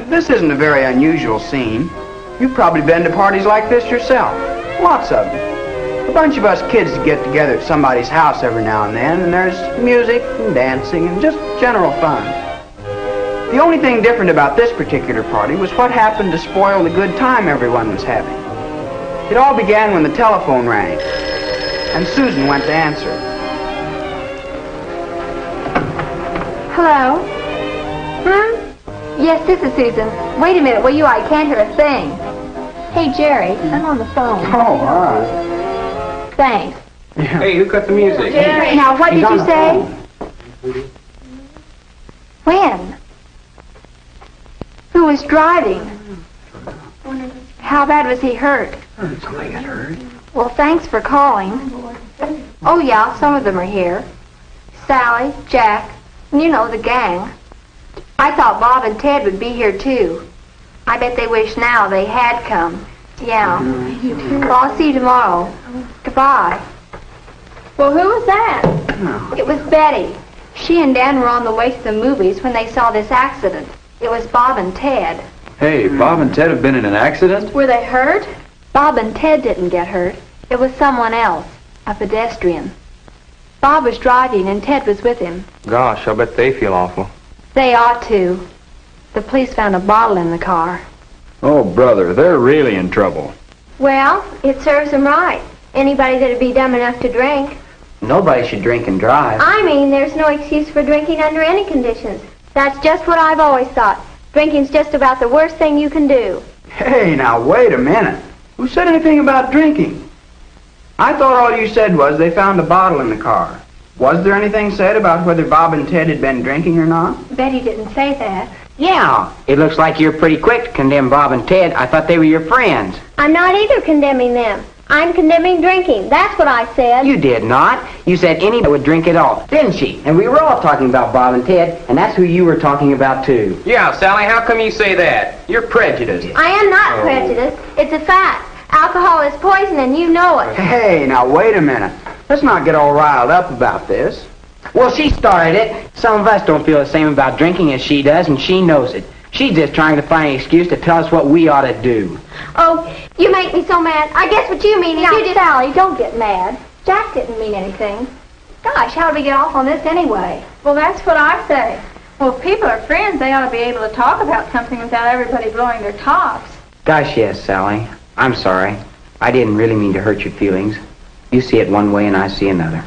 This isn't a very unusual scene. You've probably been to parties like this yourself. Lots of them. A bunch of us kids get together at somebody's house every now and then, and there's music and dancing and just general fun. The only thing different about this particular party was what happened to spoil the good time everyone was having. It all began when the telephone rang, and Susan went to answer. Hello? Yes, this is Susan. Wait a minute, will you? I can't hear a thing. Hey, Jerry, I'm on the phone. Oh, all right. Thanks. Yeah. Hey, who cut the music? Jerry. Now, what did you say? When? Who was driving? How bad was he hurt? Somebody got hurt. Well, thanks for calling. Oh, yeah, some of them are here. Sally, Jack, and you know, the gang. I thought Bob and Ted would be here, too. I bet they wish now they had come. Yeah. Well, I'll see you tomorrow. Goodbye. Well, who was that? It was Betty. She and Dan were on the way to the movies when they saw this accident. It was Bob and Ted. Hey, Bob and Ted have been in an accident? Were they hurt? Bob and Ted didn't get hurt. It was someone else, a pedestrian. Bob was driving and Ted was with him. Gosh, I bet they feel awful. They ought to. The police found a bottle in the car. Oh, brother, they're really in trouble. Well, it serves them right. Anybody that'd be dumb enough to drink. Nobody should drink and drive. I mean, there's no excuse for drinking under any conditions. That's just what I've always thought. Drinking's just about the worst thing you can do. Hey, now, wait a minute. Who said anything about drinking? I thought all you said was they found a bottle in the car. Was there anything said about whether Bob and Ted had been drinking or not? Betty didn't say that. Yeah, it looks like you're pretty quick to condemn Bob and Ted. I thought they were your friends. I'm not either condemning them. I'm condemning drinking. That's what I said. You did not. You said anybody would drink it all, didn't she? And we were all talking about Bob and Ted, and that's who you were talking about, too. Yeah, Sally, how come you say that? You're prejudiced. I am not prejudiced. It's a fact. Alcohol is poison, and you know it. Hey, now, wait a minute. Let's not get all riled up about this. Well, she started it. Some of us don't feel the same about drinking as she does, and she knows it. She's just trying to find an excuse to tell us what we ought to do. Oh, you make me so mad. I guess what you mean is you just... Sally, don't get mad. Jack didn't mean anything. Gosh, how did we get off on this anyway? Well, that's what I say. Well, if people are friends, they ought to be able to talk about something without everybody blowing their tops. Gosh, yes, Sally. I'm sorry. I didn't really mean to hurt your feelings. You see it one way and I see another.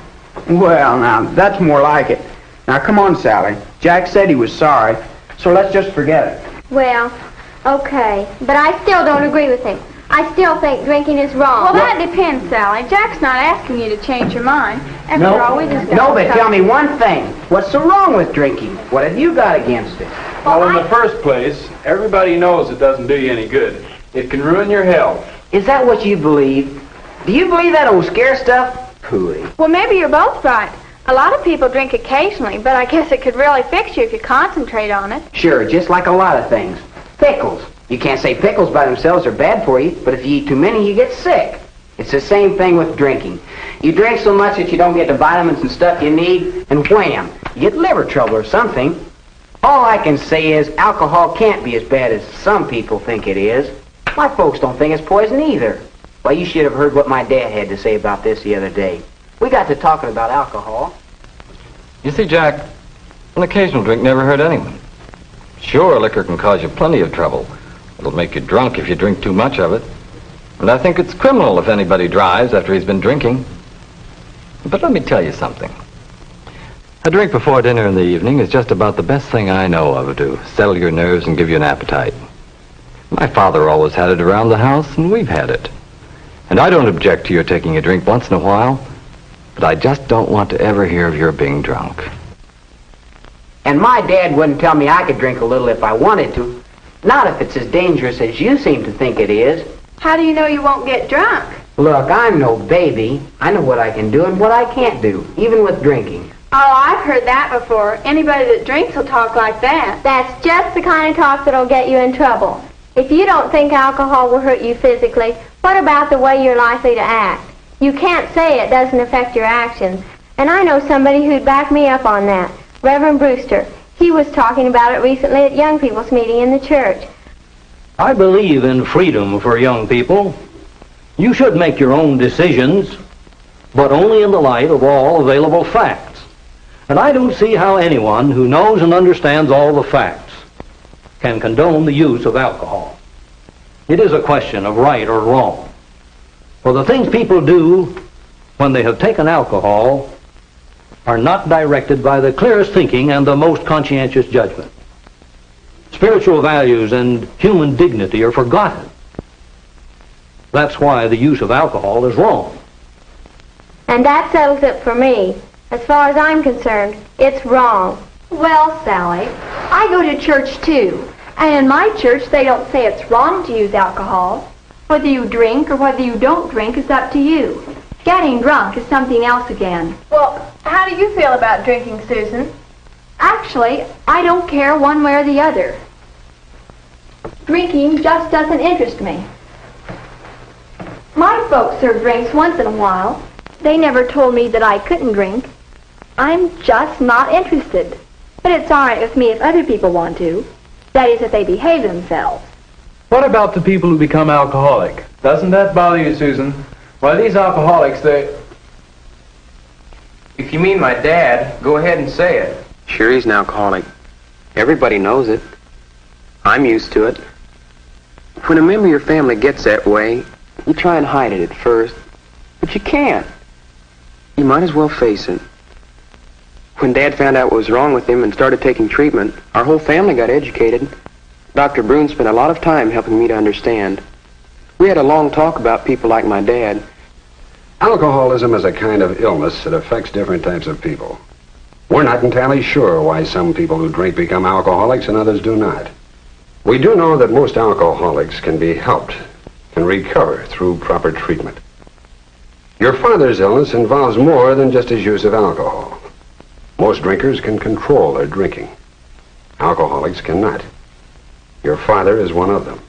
Well, now, that's more like it. Now, come on, Sally. Jack said he was sorry, so let's just forget it. Well, okay. But I still don't agree with him. I still think drinking is wrong. Well, that depends, Sally. Jack's not asking you to change your mind. After all, we just got No, but tell me one thing. What's so wrong with drinking? What have you got against it? Well, in the first place, everybody knows it doesn't do you any good. It can ruin your health. Is that what you believe? Do you believe that old scare stuff? Pooey. Well, maybe you're both right. A lot of people drink occasionally, but I guess it could really fix you if you concentrate on it. Sure, just like a lot of things. Pickles. You can't say pickles by themselves are bad for you, but if you eat too many, you get sick. It's the same thing with drinking. You drink so much that you don't get the vitamins and stuff you need, and wham, you get liver trouble or something. All I can say is alcohol can't be as bad as some people think it is. My folks don't think it's poison either. Well, you should have heard what my dad had to say about this the other day. We got to talking about alcohol. You see, Jack, an occasional drink never hurt anyone. Sure, liquor can cause you plenty of trouble. It'll make you drunk if you drink too much of it. And I think it's criminal if anybody drives after he's been drinking. But let me tell you something. A drink before dinner in the evening is just about the best thing I know of to settle your nerves and give you an appetite. My father always had it around the house, and we've had it. And I don't object to your taking a drink once in a while, but I just don't want to ever hear of your being drunk. And my dad wouldn't tell me I could drink a little if I wanted to. Not if it's as dangerous as you seem to think it is. How do you know you won't get drunk? Look, I'm no baby. I know what I can do and what I can't do, even with drinking. Oh, I've heard that before. Anybody that drinks will talk like that. That's just the kind of talk that'll get you in trouble. If you don't think alcohol will hurt you physically, what about the way you're likely to act? You can't say it doesn't affect your actions. And I know somebody who'd back me up on that. Reverend Brewster. He was talking about it recently at young people's meeting in the church. I believe in freedom for young people. You should make your own decisions, but only in the light of all available facts. And I don't see how anyone who knows and understands all the facts can condone the use of alcohol. It is a question of right or wrong. For the things people do when they have taken alcohol are not directed by the clearest thinking and the most conscientious judgment. Spiritual values and human dignity are forgotten. That's why the use of alcohol is wrong. And that settles it for me. As far as I'm concerned, it's wrong. Well, Sally, I go to church too. And in my church, they don't say it's wrong to use alcohol. Whether you drink or whether you don't drink is up to you. Getting drunk is something else again. Well, how do you feel about drinking, Susan? Actually, I don't care one way or the other. Drinking just doesn't interest me. My folks serve drinks once in a while. They never told me that I couldn't drink. I'm just not interested. But it's all right with me if other people want to. That is, if they behave themselves. What about the people who become alcoholic? Doesn't that bother you, Susan? Why, these alcoholics, they... If you mean my dad, go ahead and say it. Sure, he's an alcoholic. Everybody knows it. I'm used to it. When a member of your family gets that way, you try and hide it at first, but you can't. You might as well face it. When Dad found out what was wrong with him and started taking treatment, our whole family got educated. Dr. Brune spent a lot of time helping me to understand. We had a long talk about people like my dad. Alcoholism is a kind of illness that affects different types of people. We're not entirely sure why some people who drink become alcoholics and others do not. We do know that most alcoholics can be helped and recover through proper treatment. Your father's illness involves more than just his use of alcohol. Most drinkers can control their drinking. Alcoholics cannot. Your father is one of them.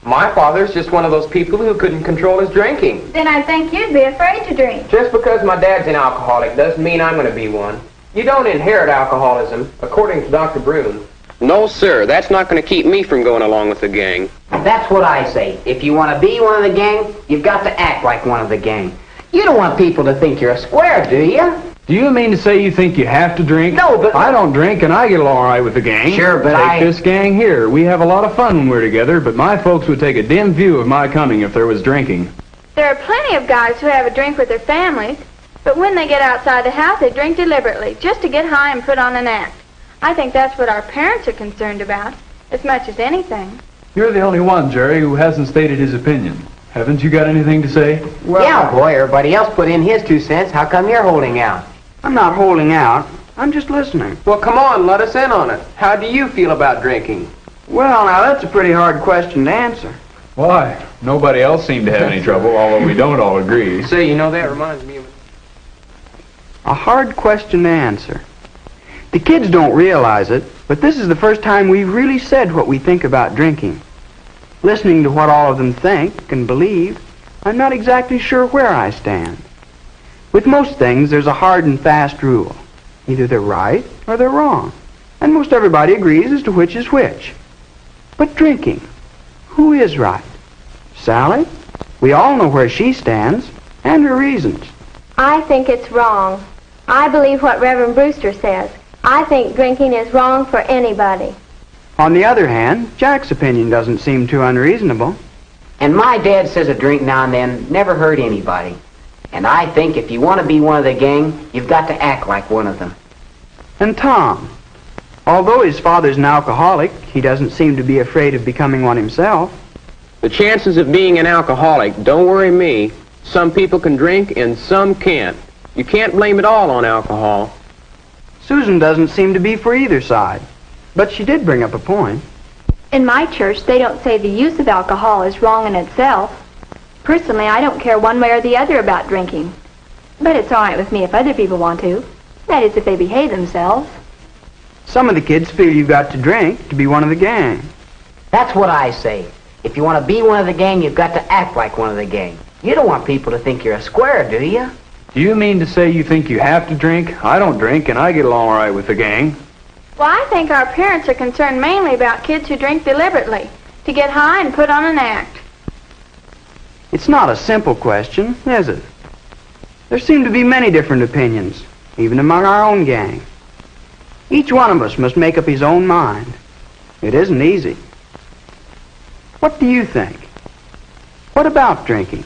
My father's just one of those people who couldn't control his drinking. Then I think you'd be afraid to drink. Just because my dad's an alcoholic doesn't mean I'm going to be one. You don't inherit alcoholism, according to Dr. Brune. No, sir. That's not going to keep me from going along with the gang. That's what I say. If you want to be one of the gang, you've got to act like one of the gang. You don't want people to think you're a square, do you? Do you mean to say you think you have to drink? No, but... I don't drink, and I get along all right with the gang. Sure, but Take this gang here. We have a lot of fun when we're together, but my folks would take a dim view of my coming if there was drinking. There are plenty of guys who have a drink with their families, but when they get outside the house, they drink deliberately, just to get high and put on an act. I think that's what our parents are concerned about, as much as anything. You're the only one, Jerry, who hasn't stated his opinion. Haven't you got anything to say? Well, Yeah, boy, everybody else put in his 2 cents. How come you're holding out? I'm not holding out. I'm just listening. Well, come on, let us in on it. How do you feel about drinking? Well, now, that's a pretty hard question to answer. Why? Nobody else seemed to have any trouble, although we don't all agree. Say, you know, that reminds me of... A hard question to answer. The kids don't realize it, but this is the first time we've really said what we think about drinking. Listening to what all of them think and believe, I'm not exactly sure where I stand. With most things, there's a hard and fast rule. Either they're right or they're wrong. And most everybody agrees as to which is which. But drinking, who is right? Sally? We all know where she stands and her reasons. I think it's wrong. I believe what Reverend Brewster says. I think drinking is wrong for anybody. On the other hand, Jack's opinion doesn't seem too unreasonable. And my dad says a drink now and then never hurt anybody. And I think if you want to be one of the gang, you've got to act like one of them. And Tom, although his father's an alcoholic, he doesn't seem to be afraid of becoming one himself. The chances of being an alcoholic don't worry me. Some people can drink and some can't. You can't blame it all on alcohol. Susan doesn't seem to be for either side, but she did bring up a point. In my church, they don't say the use of alcohol is wrong in itself. Personally, I don't care one way or the other about drinking. But it's all right with me if other people want to. That is, if they behave themselves. Some of the kids feel you've got to drink to be one of the gang. That's what I say. If you want to be one of the gang, you've got to act like one of the gang. You don't want people to think you're a square, do you? Do you mean to say you think you have to drink? I don't drink, and I get along all right with the gang. Well, I think our parents are concerned mainly about kids who drink deliberately, to get high and put on an act. It's not a simple question, is it? There seem to be many different opinions, even among our own gang. Each one of us must make up his own mind. It isn't easy. What do you think? What about drinking?